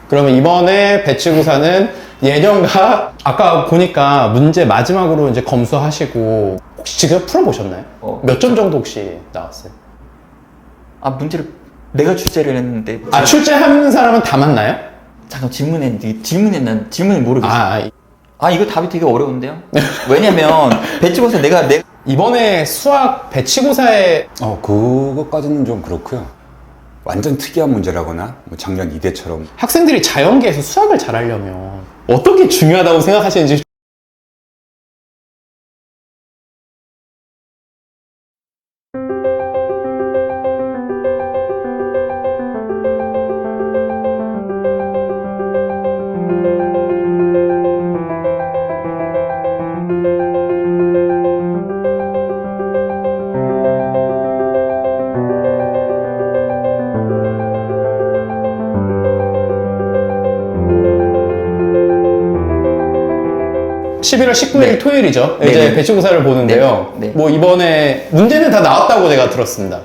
그러면 이번에 배치고사는 예년과 아까 보니까 문제 마지막으로 이제 검수하시고 혹시 직접 풀어보셨나요? 몇 점 정도 혹시 나왔어요? 아, 문제를 내가 출제를 했는데. 아, 출제하는 사람은 다 맞나요? 잠깐 질문을 모르겠어. 이거 답이 되게 어려운데요? 왜냐면 배치고사 내가 이번에 수학 배치고사에 그것까지는 좀 그렇고요. 완전 특이한 문제라거나 뭐 작년 이대처럼 학생들이 자연계에서 수학을 잘하려면 어떤 게 중요하다고 생각하시는지. (11월 19일) 네. 토요일이죠. 네, 이제 네. 배치고사를 보는데요. 네. 뭐 이번에 문제는 다 나왔다고 제가 들었습니다.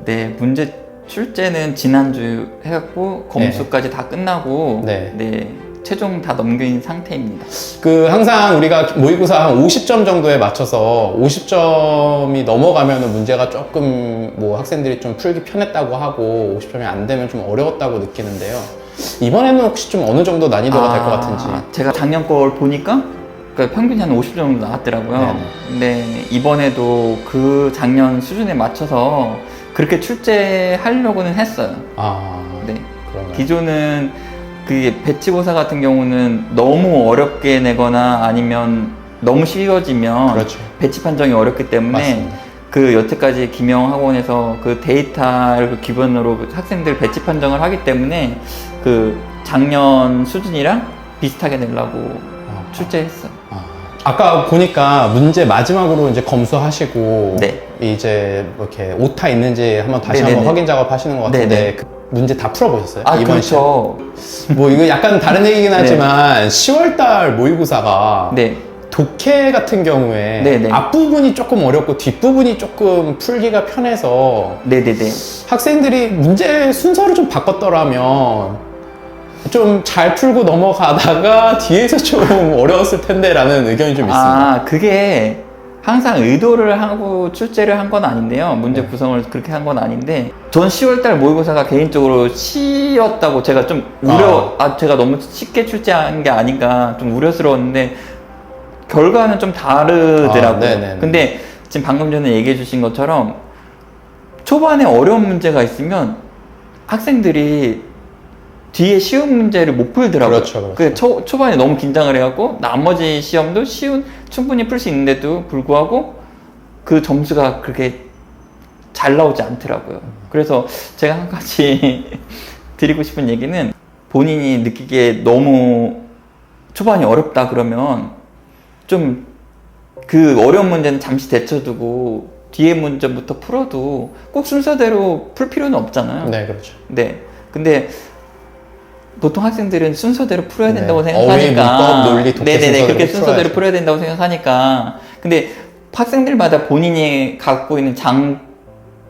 네, 문제 출제는 지난주 해갖고 검수까지 다 끝나고 네. 최종 다 넘긴 상태입니다. 항상 우리가 모의고사 한 50점 정도에 맞춰서 50점이 넘어가면 문제가 조금 뭐 학생들이 좀 풀기 편했다고 하고 50점이 안 되면 좀 어려웠다고 느끼는데요. 이번에는 혹시 좀 어느 정도 난이도가 될 것 같은지. 제가 작년 걸 보니까 평균이 한 50점 정도 나왔더라고요. 네네. 근데 이번에도 그 작년 수준에 맞춰서 그렇게 출제하려고는 했어요. 네. 그런가요? 기존은 그게 배치고사 같은 경우는 너무 어렵게 내거나 아니면 너무 쉬워지면 그렇죠. 배치 판정이 어렵기 때문에 맞습니다. 그 여태까지 김영학원에서 그 데이터를 기본으로 학생들 배치 판정을 하기 때문에 그 작년 수준이랑 비슷하게 내려고 출제했어요. 아까 보니까 문제 마지막으로 이제 검수하시고 네. 이제 뭐 이렇게 오타 있는지 한번 다시 네네네. 한번 확인 작업 하시는 것 같은데 네네. 그 문제 다 풀어보셨어요? 그렇죠. 뭐 이거 약간 다른 얘기긴 하지만 10월달 모의고사가 네. 독해 같은 경우에 네네. 앞부분이 조금 어렵고 뒷부분이 조금 풀기가 편해서 네네네. 학생들이 문제 순서를 좀 바꿨더라면 좀 잘 풀고 넘어가다가 뒤에서 좀 어려웠을 텐데 라는 의견이 좀 있습니다. 그게 항상 의도를 하고 출제를 한 건 아닌데요. 문제 네. 구성을 그렇게 한 건 아닌데 전 10월달 모의고사가 개인적으로 쉬웠다고 제가 좀 제가 너무 쉽게 출제한 게 아닌가 좀 우려스러웠는데 결과는 좀 다르더라고요. 네네네. 근데 지금 방금 전에 얘기해 주신 것처럼 초반에 어려운 문제가 있으면 학생들이 뒤에 쉬운 문제를 못 풀더라고요. 그렇죠. 초반에 너무 긴장을 해갖고 나머지 시험도 충분히 풀 수 있는데도 불구하고 그 점수가 그렇게 잘 나오지 않더라고요. 그래서 제가 한 가지 드리고 싶은 얘기는 본인이 느끼기에 너무 초반이 어렵다 그러면 좀 그 어려운 문제는 잠시 데쳐두고 뒤에 문제부터 풀어도 꼭 순서대로 풀 필요는 없잖아요. 네, 그렇죠. 네. 근데 보통 학생들은 순서대로 풀어야 된다고 네. 생각하니까. 문법, 논리, 독해 네네네. 그렇게 순서대로 순서대로 풀어야죠. 풀어야 된다고 생각하니까. 근데 학생들마다 본인이 갖고 있는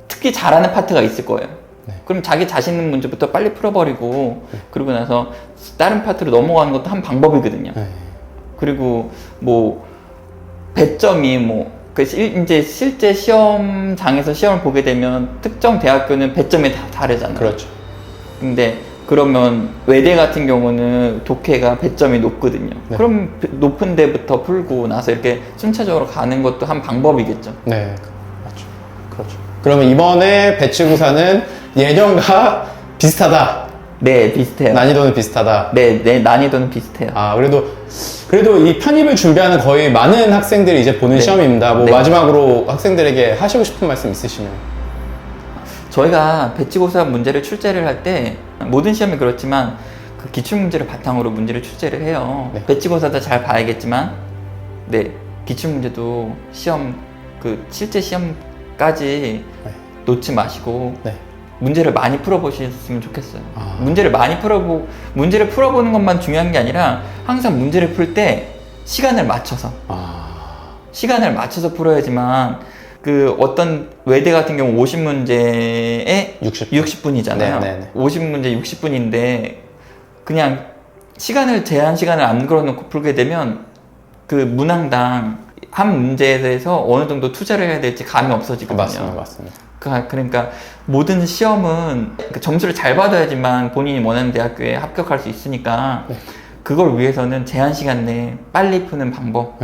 특히 잘하는 파트가 있을 거예요. 네. 그럼 자기 자신 있는 문제부터 빨리 풀어버리고, 그러고 나서 다른 파트로 넘어가는 것도 한 방법이거든요. 네. 그리고 배점이 이제 실제 시험장에서 시험을 보게 되면 특정 대학교는 배점이 다 다르잖아요. 그렇죠. 근데 그러면 외대 같은 경우는 독해가 배점이 높거든요. 네. 그럼 높은 데부터 풀고 나서 이렇게 순차적으로 가는 것도 한 방법이겠죠. 네, 맞죠. 그렇죠. 그러면 이번에 배치고사는 예년과 비슷하다. 네, 비슷해요. 난이도는 비슷하다. 네, 난이도는 비슷해요. 그래도 이 편입을 준비하는 거의 많은 학생들이 이제 보는 네. 시험입니다. 네. 마지막으로 학생들에게 하시고 싶은 말씀 있으시면. 저희가 배치고사 문제를 출제를 할 때 모든 시험이 그렇지만 그 기출문제를 바탕으로 문제를 출제를 해요. 네. 배치고사도 잘 봐야겠지만 기출문제도 실제 시험까지 놓지 마시고 문제를 많이 풀어보셨으면 좋겠어요. 문제를 풀어보는 것만 중요한 게 아니라 항상 문제를 풀 때 시간을 맞춰서 풀어야지만 어떤 외대 같은 경우 50문제에 60분이잖아요. 50문제 60분인데 그냥 제한 시간을 안 걸어놓고 풀게 되면 그 문항당 한 문제에 대해서 어느 정도 투자를 해야 될지 감이 없어지거든요. 맞습니다. 그러니까 모든 시험은 점수를 잘 받아야지만 본인이 원하는 대학교에 합격할 수 있으니까 네. 그걸 위해서는 제한 시간 내에 빨리 푸는 방법,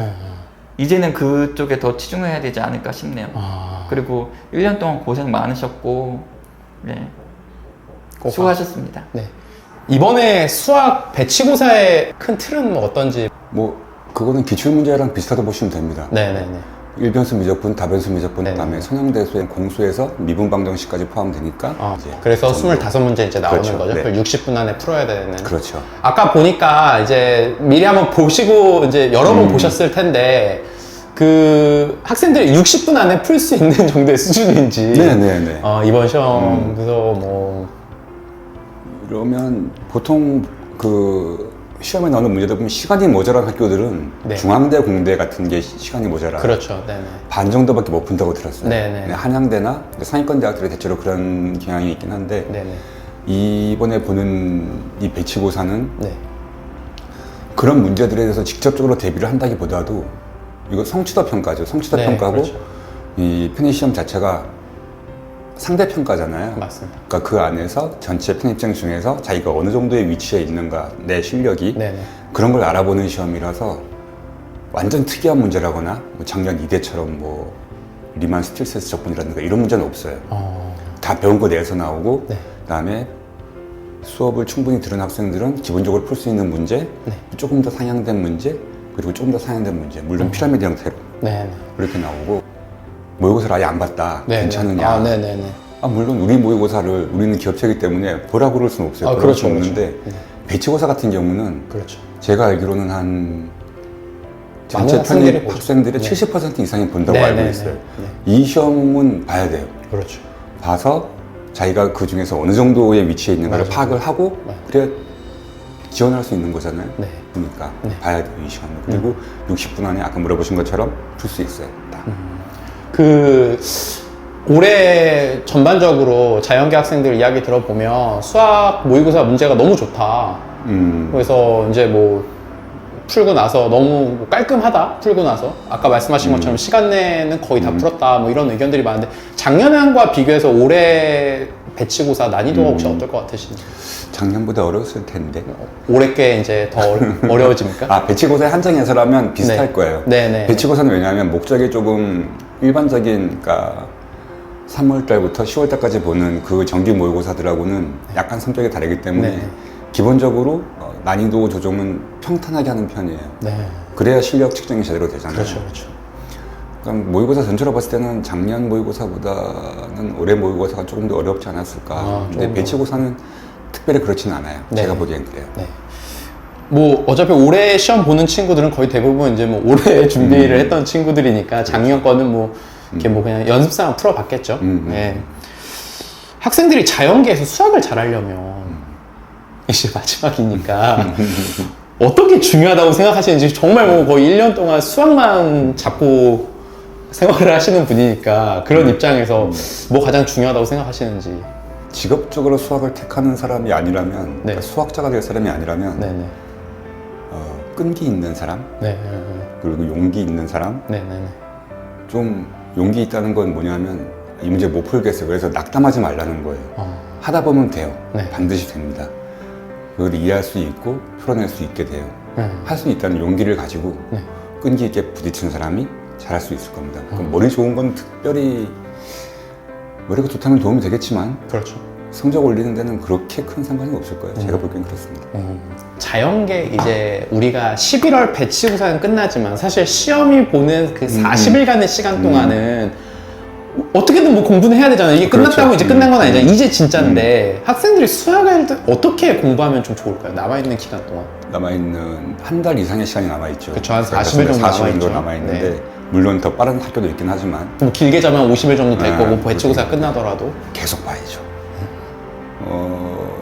이제는 그쪽에 더 치중해야 되지 않을까 싶네요. 그리고 1년 동안 고생 많으셨고 네. 수고하셨습니다. 네. 이번에 수학 배치고사의 큰 틀은 뭐 어떤지. 뭐 그거는 기출문제랑 비슷하다고 보시면 됩니다. 네네네. 일변수 미적분, 다변수 미적분, 네네. 그다음에 선형대수의 공수에서 미분 방정식까지 포함되니까 이제 그래서 정도. 25문제 이제 나오는 그렇죠. 거죠. 네. 그걸 60분 안에 풀어야 되는. 그렇죠. 아까 보니까 이제 미리 한번 보시고 이제 여러 번 보셨을 텐데 그 학생들이 60분 안에 풀 수 있는 정도의 수준인지. 네네네. 이번 시험 그래서 뭐 그러면 보통 그 시험에 나오는 문제들 보면 시간이 모자란 학교들은 네. 중앙대, 공대 같은 게 시간이 모자라. 그렇죠. 네네. 반 정도밖에 못 푼다고 들었어요. 네네. 네, 한양대나 상위권 대학들이 대체로 그런 경향이 있긴 한데 네네. 이번에 보는 이 배치고사는 네. 그런 문제들에 대해서 직접적으로 대비를 한다기보다도 이거 성취도 평가죠. 성취도 네, 평가고 그렇죠. 이 편입시험 자체가 상대 평가잖아요. 맞습니다. 그러니까 그 안에서 전체 편입생 중에서 자기가 어느 정도의 위치에 있는가, 내 실력이 네네. 그런 걸 알아보는 시험이라서 완전 특이한 문제라거나 뭐 작년 이대처럼 뭐 리만 스틸세스 적분이라든가 이런 문제는 없어요. 다 배운 거 내에서 나오고 네. 그다음에 수업을 충분히 들은 학생들은 기본적으로 풀 수 있는 문제, 네. 조금 더 상향된 문제, 그리고 조금 더 상향된 문제, 물론 피라미드 형태로 네네. 그렇게 나오고 모의고사를 아예 안 봤다, 네네. 괜찮으냐? 네네네. 물론 우리 모의고사를 우리는 기업체이기 때문에 보라고 그럴 수는 없어요. 보라고 그렇죠. 없는데 그렇죠. 배치고사 같은 경우는 그렇죠. 제가 알기로는 한 전체 많은 학생들이 편입 보죠. 학생들의 네. 70% 이상이 본다고 네, 알고 네, 있어요. 네, 이 시험은 봐야 돼요. 그렇죠. 봐서 자기가 그 중에서 어느 정도의 위치에 있는가를 맞아요. 파악을 하고 네. 그래야 지원할 수 있는 거잖아요. 네. 그러니까 네. 봐야 돼요, 이 시험을. 그리고 60분 안에 아까 물어보신 것처럼 풀 수 있어요. 다. 그 올해 전반적으로 자연계 학생들 이야기 들어보면 수학 모의고사 문제가 너무 좋다. 그래서 이제 뭐 풀고 나서 너무 깔끔하다. 풀고 나서 아까 말씀하신 것처럼 시간 내는 거의 다 풀었다. 뭐 이런 의견들이 많은데 작년과 비교해서 올해 배치고사 난이도가 혹시 어떨 것 같으신지? 작년보다 어려웠을 텐데. 올해 게 이제 더 어려워집니까? 배치고사의 한정 해설하면 비슷할 네. 거예요. 네네. 배치고사는 왜냐하면 목적이 조금 일반적인, 그러니까 3월달부터 10월달까지 보는 그 정기 모의고사들하고는 약간 성격이 다르기 때문에 네. 기본적으로 난이도 조정은 평탄하게 하는 편이에요. 네. 그래야 실력 측정이 제대로 되잖아요. 그렇죠, 그렇죠. 그러니까 모의고사 전체로 봤을 때는 작년 모의고사보다는 올해 모의고사가 조금 더 어렵지 않았을까. 근데 더. 배치고사는 특별히 그렇지는 않아요. 네. 제가 보기엔 그래요. 네. 뭐 어차피 올해 시험 보는 친구들은 거의 대부분 이제 뭐 올해 준비를 했던 친구들이니까 작년 거는 뭐 이렇게 뭐 그냥 연습상 풀어봤겠죠. 네. 학생들이 자연계에서 수학을 잘하려면 이제 마지막이니까 어떤 게 중요하다고 생각하시는지. 정말 뭐 거의 1년 동안 수학만 잡고 생활을 하시는 분이니까 그런 입장에서 뭐 가장 중요하다고 생각하시는지. 직업적으로 수학을 택하는 사람이 아니라면, 네. 그러니까 수학자가 될 사람이 아니라면 네네. 끈기 있는 사람, 네. 그리고 용기 있는 사람. 네네네. 좀 용기 있다는 건 뭐냐면 이 문제 못 풀겠어요. 그래서 낙담하지 말라는 거예요. 하다 보면 돼요. 네. 반드시 됩니다. 그걸 이해할 수 있고 풀어낼 수 있게 돼요. 할 수 있다는 용기를 가지고 네. 끈기 있게 부딪히는 사람이 잘할 수 있을 겁니다. 그럼 머리 좋은 건 특별히 머리가 좋다면 도움이 되겠지만 그렇죠. 성적 올리는 데는 그렇게 큰 상관이 없을 거예요. 제가 보기엔 그렇습니다. 자연계 이제 우리가 11월 배치고사는 끝나지만 사실 시험이 보는 그 40일간의 시간 동안은 어떻게든 뭐 공부는 해야 되잖아요. 이게 그렇죠. 끝났다고 이제 끝난 건 아니잖아요. 이제 진짜인데 학생들이 수학을 어떻게 공부하면 좀 좋을까요? 남아있는 기간 동안. 남아있는 한 달 이상의 시간이 남아있죠. 그쵸, 한 40일 정도 40일 정도 남아있죠. 남아있는데 네. 물론 더 빠른 학교도 있긴 하지만 뭐 길게 자면 50일 정도 될 네, 거고 배치고사 그렇죠. 끝나더라도. 계속 봐야죠.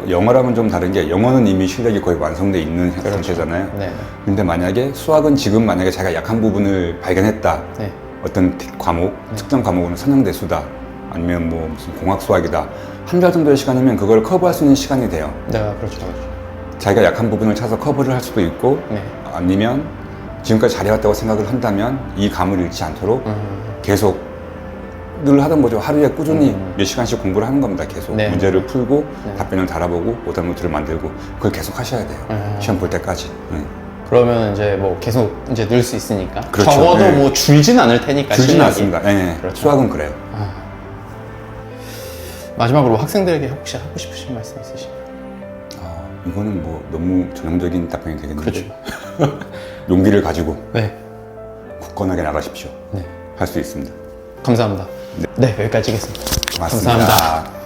영어랑은 좀 다른 게 영어는 이미 실력이 거의 완성돼 있는 상태잖아요. 네. 근데 만약에 수학은 지금 만약에 자기가 약한 부분을 발견했다. 네. 어떤 과목, 특정 과목은 선형대수다. 아니면 뭐 무슨 공학 수학이다. 한 달 정도의 시간이면 그걸 커버할 수 있는 시간이 돼요. 네, 그렇죠. 그렇죠. 자기가 약한 부분을 찾아서 커버를 할 수도 있고 네. 아니면 지금까지 잘해왔다고 생각을 한다면 이 감을 잃지 않도록 계속 늘 하던 거죠. 하루에 꾸준히 몇 시간씩 공부를 하는 겁니다. 계속 네. 문제를 풀고 네. 답변을 달아보고 오답 노트를 만들고 그걸 계속 하셔야 돼요. 시험 볼 때까지. 그러면 이제 뭐 계속 이제 늘 수 있으니까. 그렇죠. 적어도 네. 뭐 줄진 않을 테니까. 줄지는 실력이. 않습니다. 네. 그렇죠. 수학은 그래요. 마지막으로 학생들에게 혹시 하고 싶으신 말씀 있으신가요? 이거는 뭐 너무 전형적인 답변이 되겠는데 그렇죠. 용기를 가지고 네. 굳건하게 나가십시오. 네. 할 수 있습니다. 감사합니다. 네, 여기까지 하겠습니다. 고맙습니다. 감사합니다.